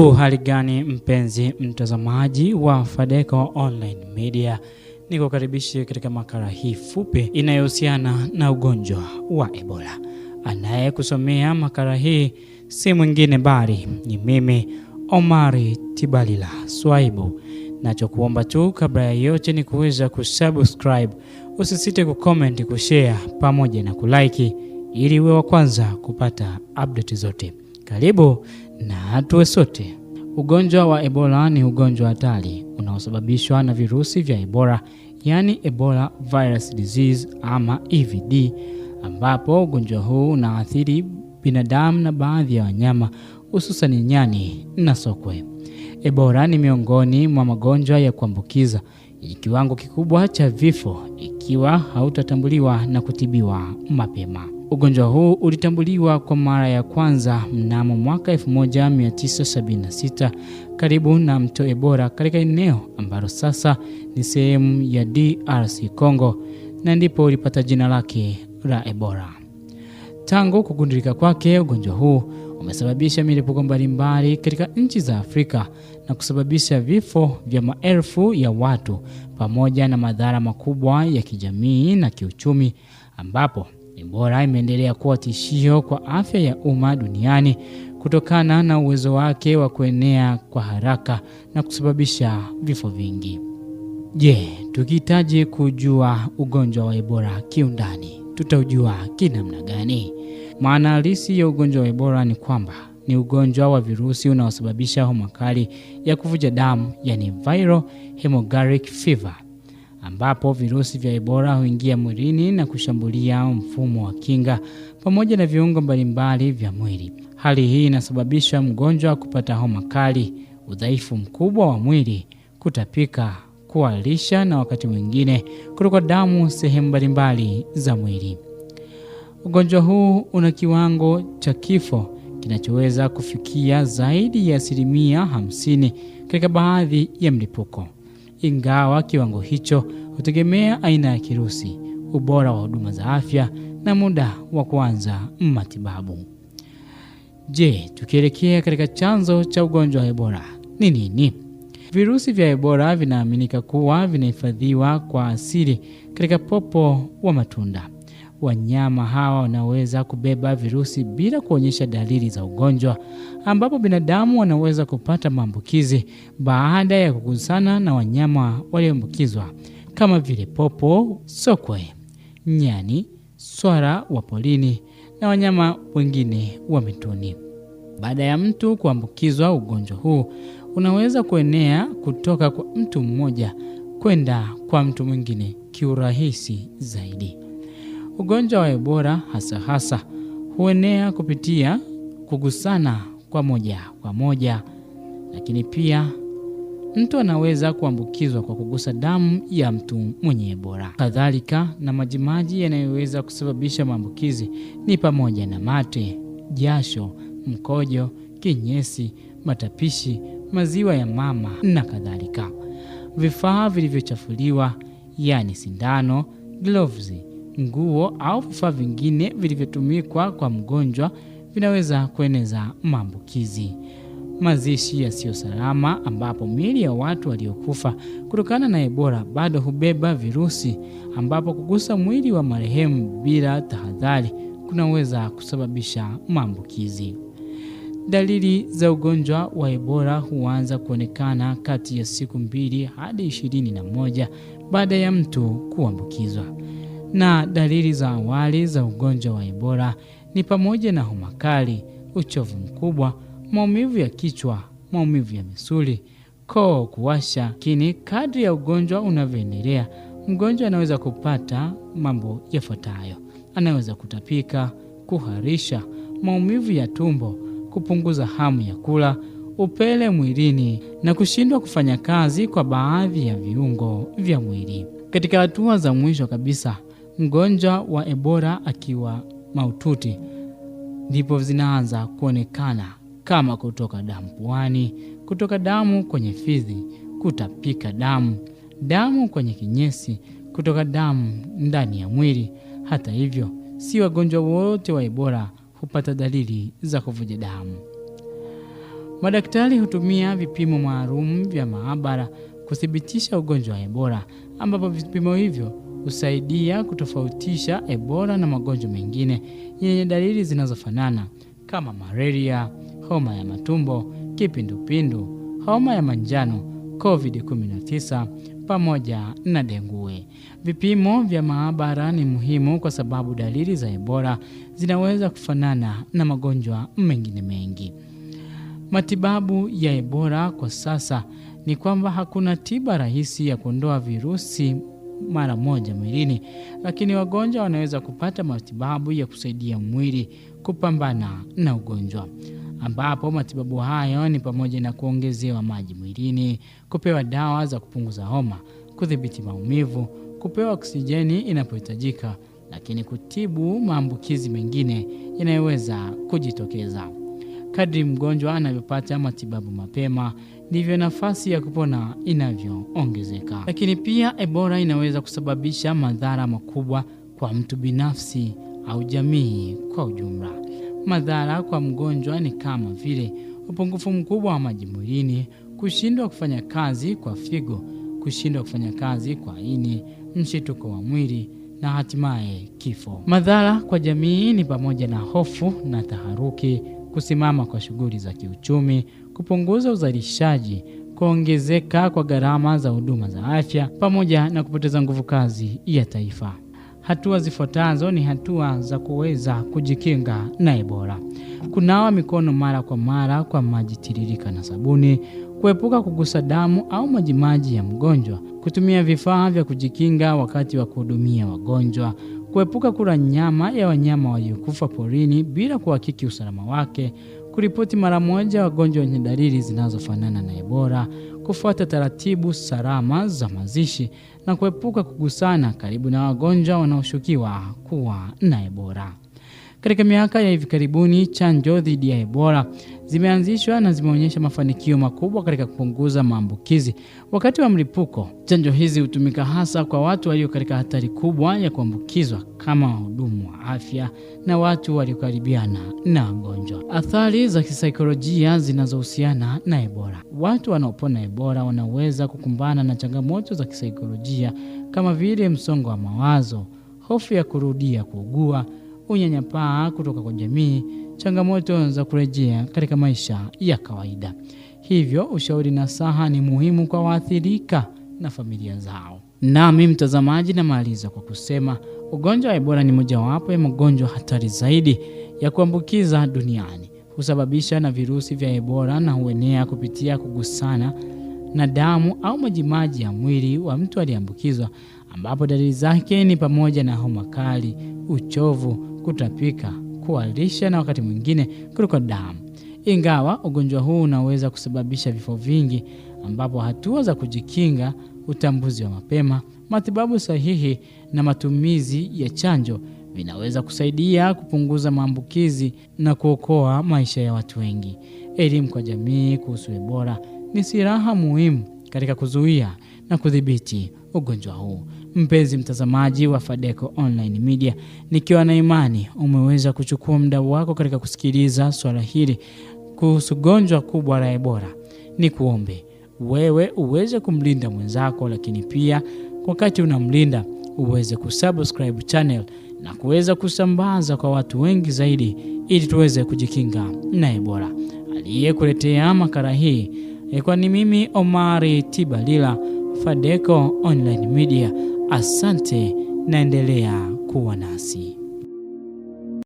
Hali gani mpenzi mtazamaji wa Fadeco Online Media, nikukaribisha katika makala hii fupi inayohusiana na ugonjwa wa Ebola. Anayekusomea makala hii si mwingine bali ni mimi Omari Tibalila Swaibu. Nachokuomba tu kabla ya yote ni kuweza kusubscribe, usisite kucomment, kushare pamoja na kulike ili uwe wa kwanza kupata update zote. Karibu na tuwe sote. Ugonjwa wa Ebola ni ugonjwa hatari unaosababishwa na virusi vya Ebola, yani Ebola virus disease ama EVD, ambapo ugonjwa huu unaathiri binadamu na baadhi ya wanyama hususan nyani na sokwe. Ebola ni miongoni mwa magonjwa ya kuambukiza yenye kiwango kikubwa cha vifo ikiwa hautatambuliwa na kutibiwa mapema. Ugonjwa huu ulitambuliwa kwa mara ya kwanza mnamo mwaka 1976 karibu na mto Ebola katika eneo ambalo sasa ni sehemu ya DRC Congo, na ndipo ulipata jina lake la Ebola. Tangu kugundulika kwake, ugonjwa huu umesababisha milipuko mbalimbali katika nchi za Afrika na kusababisha vifo vya maelfu ya watu pamoja na madhara makubwa ya kijamii na kiuchumi, ambapo Ebola imeendelea kuwa tishio kwa afya ya umma duniani kutokana na uwezo wake wa kuenea kwa haraka na kusababisha vifo vingi. Je, tukihitaji kujua ugonjwa wa Ebola kiundani, tutaujua kinamna gani? Maana halisi ya ugonjwa wa Ebola ni kwamba ni ugonjwa wa virusi unaosababisha homa kali ya kuvuja damu, yani viral hemorrhagic fever, ambapo virusi vya Ebola huingia mwilini na kushambulia mfumo wa kinga pamoja na viungo mbalimbali vya mwili. Hali hii inasababisha mgonjwa kupata homa kali, udhaifu mkubwa wa mwili, kutapika, kuharisha na wakati mwingine kutoka damu sehemu mbalimbali za mwili. Ugonjwa huu una kiwango cha kifo kinachoweza kufikia zaidi ya 50% katika baadhi ya mlipuko. Ingawa kiwango hicho hutegemea aina ya kirusi, ubora wa huduma za afya na muda wa kuanza matibabu. Je, tukielekea katika chanzo cha ugonjwa wa Ebola ni nini? Virusi vya Ebola vinaaminika kuwa vinahifadhiwa kwa asili katika popo wa matunda. Wanyama hawa wanaweza kubeba virusi bila kuonyesha dalili za ugonjwa, ambapo binadamu wanaweza kupata maambukizi baada ya kugusana na wanyama walioambukizwa kama vile popo, sokwe, nyani, swara wa polini na wanyama wengine wa mituni. Baada ya mtu kuambukizwa, ugonjwa huu unaweza kuenea kutoka kwa mtu mmoja kwenda kwa mtu mwingine kiurahisi zaidi. Ugonjwa wa Ebola hasa huenea kupitia kugusana kwa moja, lakini pia mtu anaweza kuambukizwa kwa kugusa damu ya mtu mwenye Ebola. Kadhalika na majimaji yanayoweza kusababisha maambukizi ni pamoja na mate, jasho, mkojo, kinyesi, matapishi, maziwa ya mama na kadhalika. Vifaa vilivyochafuliwa, yani sindano, gloves, nguo au vifaa vingine vilivyotumikwa kwa mgonjwa vinaweza kueneza maambukizi. Mazishi yasiyo salama, ambapo miili ya watu waliokufa kutokana na Ebola bado hubeba virusi, ambapo kugusa mwili wa marehemu bila tahadhari kunaweza kusababisha maambukizi. Dalili za ugonjwa wa Ebola huanza kuonekana kati ya siku 2 hadi 21 baada ya mtu kuambukizwa. Na dalili za awali za ugonjwa wa Ebola ni pamoja na homa kali, uchovu mkubwa, maumivu ya kichwa, maumivu ya misuli, koo kuwasha. Lakini kadri ya ugonjwa unavyoendelea, mgonjwa anaweza kupata mambo yafuatayo: anaweza kutapika, kuharisha, maumivu ya tumbo, kupunguza hamu ya kula, upele mwilini na kushindwa kufanya kazi kwa baadhi ya viungo vya mwili. Katika hatua za mwisho kabisa, mgonjwa wa Ebola akiwa mahututi, ndipo zinaanza kuonekana kama kutoka damu puani, kutoka damu kwenye fizi, kutapika damu kwenye kinyesi, kutoka damu ndani ya mwili. Hata hivyo, si wagonjwa wote wa Ebola hupata dalili za kuvuja damu. Madaktari hutumia vipimo maalum vya maabara kuthibitisha ugonjwa wa Ebola, ambapo vipimo hivyo husaidia kutofautisha Ebola na magonjwa mengine yenye dalili zinazofanana kama malaria, homa ya matumbo, kipindupindu, homa ya manjano, COVID-19 pamoja na dengue. Vipimo vya maabara ni muhimu kwa sababu dalili za Ebola zinaweza kufanana na magonjwa mengine mengi. Matibabu ya Ebola kwa sasa ni kwamba hakuna tiba rahisi ya kuondoa virusi mara moja mwilini, lakini wagonjwa wanaweza kupata matibabu ya kusaidia mwili kupambana na ugonjwa, ambapo matibabu hayo ni pamoja na kuongezewa maji mwilini, kupewa dawa za kupunguza homa, kudhibiti maumivu, kupewa oksijeni inapohitajika, lakini kutibu maambukizi mengine yanayoweza kujitokeza. Kadri mgonjwa anavyopata matibabu mapema, ndivyo nafasi ya kupona inavyoongezeka. Lakini pia Ebola inaweza kusababisha madhara makubwa kwa mtu binafsi au jamii kwa ujumla. Madhara kwa mgonjwa ni kama vile upungufu mkubwa wa maji mwilini, kushindwa kufanya kazi kwa figo, kushindwa kufanya kazi kwa ini, mshituko wa mwili na hatimaye kifo. Madhara kwa jamii ni pamoja na hofu na taharuki, kusimama kwa shughuli za kiuchumi, kupunguza uzalishaji, kuongezeka kwa gharama za huduma za afya, pamoja na kupoteza nguvu kazi ya taifa. Hatua zifuatazo ni hatua za kuweza kujikinga na Ebola: kunawa mikono mara kwa mara kwa maji tiririka na sabuni, kuepuka kugusa damu au majimaji ya mgonjwa, kutumia vifaa vya kujikinga wakati wa kuhudumia wagonjwa, kuepuka kula nyama ya wanyama waliokufa porini bila kuhakiki usalama wake, kuripoti mara moja wagonjwa wenye dalili zinazofanana na Ebola, kufuata taratibu salama za mazishi na kuepuka kugusana karibu na wagonjwa wanaoshukiwa kuwa na Ebola. Katika miaka ya hivi karibuni, chanjo dhidi ya Ebola zimeanzishwa na zimeonyesha mafanikio makubwa katika kupunguza maambukizi wakati wa mlipuko. Chanjo hizi hutumika hasa kwa watu walio katika hatari kubwa ya kuambukizwa kama wahudumu wa afya na watu waliokaribiana na wagonjwa. Athari za kisaikolojia zinazohusiana na Ebola. Watu wanaopona Ebola wanaweza kukumbana na changamoto za kisaikolojia kama vile msongo wa mawazo, hofu ya kurudia kuugua, unyanyapaa kutoka kwa jamii, changamoto za kurejea katika maisha ya kawaida. Hivyo ushauri nasaha ni muhimu kwa waathirika na familia zao. Nami mtazamaji, namaliza kwa kusema ugonjwa wa Ebola ni mojawapo ya magonjwa hatari zaidi ya kuambukiza duniani. Husababisha na virusi vya Ebola na huenea kupitia kugusana na damu au majimaji ya mwili wa mtu aliyeambukizwa, ambapo dalili zake ni pamoja na homa kali, uchovu, kutapika, kuharisha na wakati mwingine kuruka damu. Ingawa ugonjwa huu unaweza kusababisha vifo vingi, ambapo hatua za kujikinga, utambuzi wa mapema, matibabu sahihi na matumizi ya chanjo vinaweza kusaidia kupunguza maambukizi na kuokoa maisha ya watu wengi. Elimu kwa jamii kuhusu Ebola ni silaha muhimu katika kuzuia na kudhibiti ugonjwa huu. Mpenzi mtazamaji wa Fadeco Online Media, nikiwa na imani umeweza kuchukua muda wako katika kusikiliza swala hili kuhusu gonjwa kubwa la Ebola. Ni kuombe wewe uweze kumlinda mwenzako, lakini pia wakati unamlinda uweze kusubscribe channel na kuweza kusambaza kwa watu wengi zaidi ili tuweze kujikinga na Ebola. Aliyekuletea makala hii ilikuwa ni mimi Omari Tibalila, Fadeco Online Media. Asante, naendelea kuwa nasi.